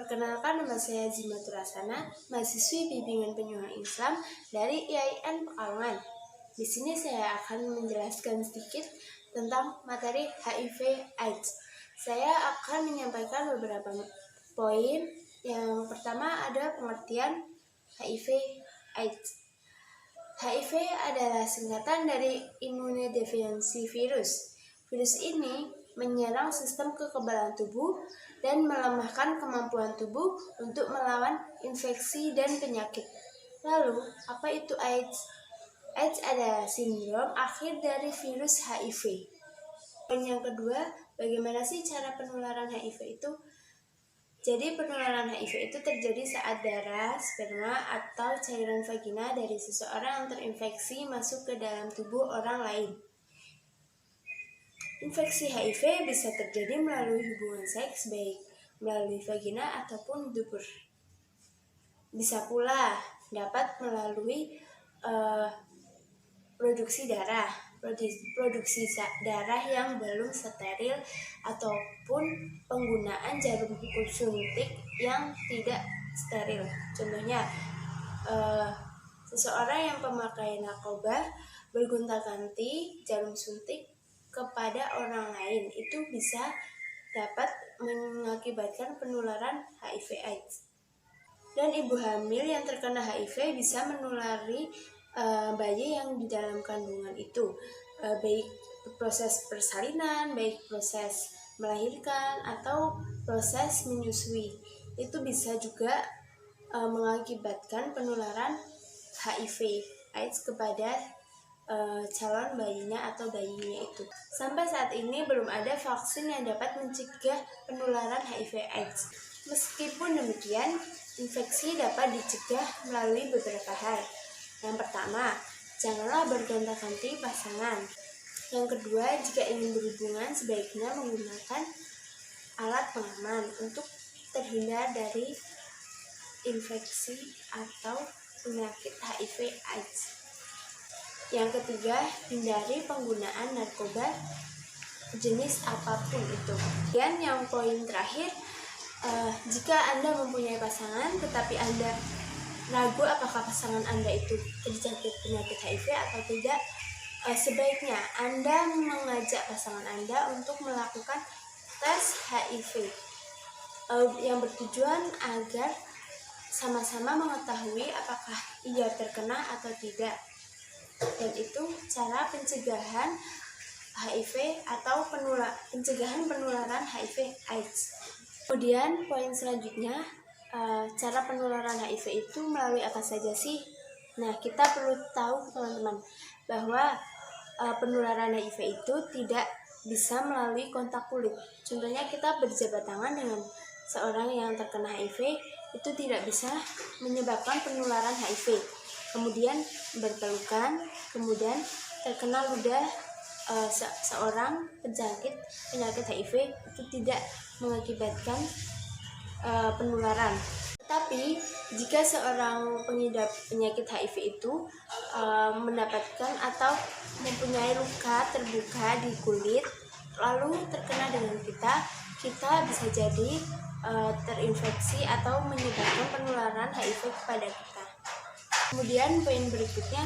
Perkenalkan, nama saya Zimatur Asana, mahasiswi Bimbingan Penyuluhan Islam dari IAIN Pekalongan. Di sini saya akan menjelaskan sedikit tentang materi HIV/AIDS. Saya akan menyampaikan beberapa poin. Yang pertama ada pengertian HIV/AIDS. HIV adalah singkatan dari Immunodeficiency Virus. Virus ini menyerang sistem kekebalan tubuh dan melemahkan kemampuan tubuh untuk melawan infeksi dan penyakit. Lalu, apa itu AIDS? AIDS adalah sindrom akhir dari virus HIV. Dan yang kedua, bagaimana sih cara penularan HIV itu? Jadi penularan HIV itu terjadi saat darah, sperma, atau cairan vagina dari seseorang yang terinfeksi masuk ke dalam tubuh orang lain. Infeksi HIV bisa terjadi melalui hubungan seks, baik melalui vagina ataupun dubur. Bisa pula dapat melalui produksi darah yang belum steril ataupun penggunaan jarum suntik yang tidak steril. Contohnya, seseorang yang pemakai narkoba bergonta-ganti jarum suntik kepada orang lain, itu bisa dapat mengakibatkan penularan HIV/AIDS. Dan ibu hamil yang terkena HIV bisa menulari bayi yang di dalam kandungan itu, baik proses persalinan, baik proses melahirkan, atau proses menyusui. Itu bisa juga mengakibatkan penularan HIV/AIDS kepada calon bayinya atau bayinya itu. Sampai saat ini belum ada vaksin yang dapat mencegah penularan HIV/AIDS. Meskipun demikian, infeksi dapat dicegah melalui beberapa hal. Yang pertama, janganlah bergonta-ganti pasangan. Yang kedua, jika ingin berhubungan sebaiknya menggunakan alat pengaman untuk terhindar dari infeksi atau penyakit HIV/AIDS. Yang ketiga, hindari penggunaan narkoba jenis apapun itu. Dan yang poin terakhir, jika Anda mempunyai pasangan tetapi Anda ragu apakah pasangan Anda itu terjangkit penyakit HIV atau tidak, sebaiknya Anda mengajak pasangan Anda untuk melakukan tes HIV yang bertujuan agar sama-sama mengetahui apakah ia terkena atau tidak. Dan itu cara pencegahan HIV atau pencegahan penularan HIV/AIDS. Kemudian poin selanjutnya, cara penularan HIV itu melalui apa saja sih? Nah, kita perlu tahu teman-teman bahwa penularan HIV itu tidak bisa melalui kontak kulit. Contohnya kita berjabat tangan dengan seorang yang terkena HIV, itu tidak bisa menyebabkan penularan HIV. Kemudian berpelukan, kemudian terkena ludah seorang penjangkit penyakit HIV, itu tidak mengakibatkan penularan. Tetapi jika seorang pengidap penyakit HIV itu mendapatkan atau mempunyai luka terbuka di kulit lalu terkena dengan kita bisa jadi terinfeksi atau menyebabkan penularan HIV kepada kita. Kemudian poin berikutnya,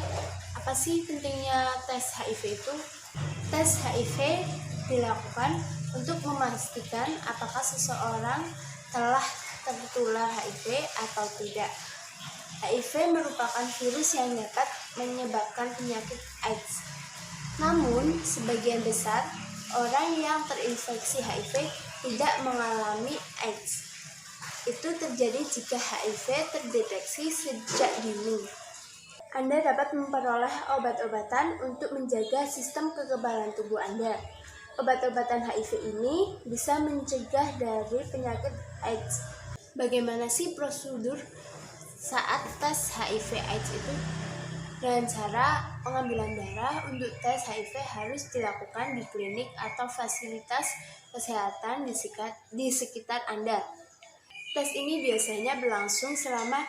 apa sih pentingnya tes HIV itu? Tes HIV dilakukan untuk memastikan apakah seseorang telah tertular HIV atau tidak. HIV merupakan virus yang dapat menyebabkan penyakit AIDS. Namun, sebagian besar orang yang terinfeksi HIV tidak mengalami AIDS. Itu terjadi jika HIV terdeteksi sejak dini. Anda dapat memperoleh obat-obatan untuk menjaga sistem kekebalan tubuh Anda. Obat-obatan HIV ini bisa mencegah dari penyakit AIDS. Bagaimana sih prosedur saat tes HIV/AIDS itu? Dengan cara pengambilan darah untuk tes HIV harus dilakukan di klinik atau fasilitas kesehatan di sekitar Anda. Tes ini biasanya berlangsung selama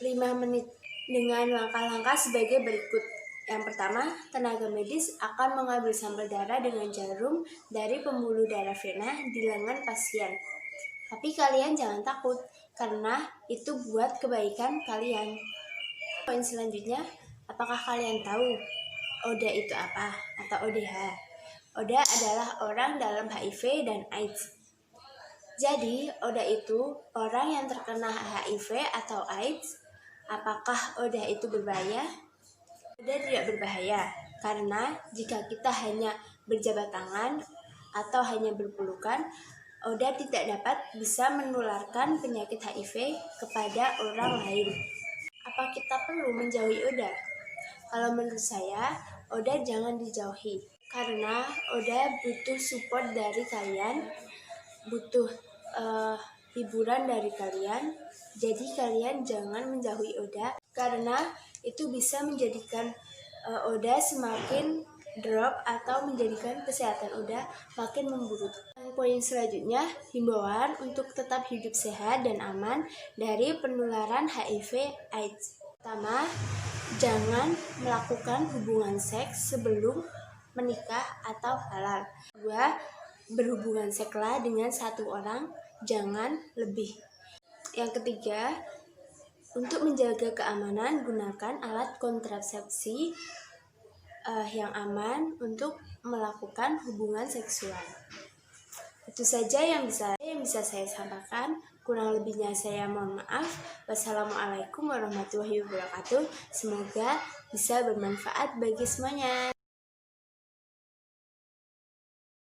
5 menit dengan langkah-langkah sebagai berikut. Yang pertama, tenaga medis akan mengambil sampel darah dengan jarum dari pembuluh darah vena di lengan pasien. Tapi kalian jangan takut, karena itu buat kebaikan kalian. Poin selanjutnya, apakah kalian tahu ODA itu apa atau ODH? ODA adalah orang dalam HIV dan AIDS. Jadi, ODA itu orang yang terkena HIV atau AIDS. Apakah ODA itu berbahaya? ODA tidak berbahaya, karena jika kita hanya berjabat tangan atau hanya berpelukan, ODA tidak dapat bisa menularkan penyakit HIV kepada orang lain. Apa kita perlu menjauhi ODA? Kalau menurut saya, ODA jangan dijauhi, karena ODA butuh support dari kalian, butuh hiburan dari kalian. Jadi kalian jangan menjauhi ODA, karena itu bisa menjadikan ODA semakin drop atau menjadikan kesehatan ODA makin memburuk. Poin selanjutnya, himbauan untuk tetap hidup sehat dan aman dari penularan HIV/AIDS. Pertama, jangan melakukan hubungan seks sebelum menikah atau halal. Kedua, berhubungan sekslah dengan satu orang, jangan lebih. Yang ketiga, untuk menjaga keamanan, gunakan alat kontrasepsi yang aman untuk melakukan hubungan seksual. Itu saja yang bisa saya sampaikan. Kurang lebihnya saya mohon maaf. Wassalamualaikum warahmatullahi wabarakatuh. Semoga bisa bermanfaat bagi semuanya.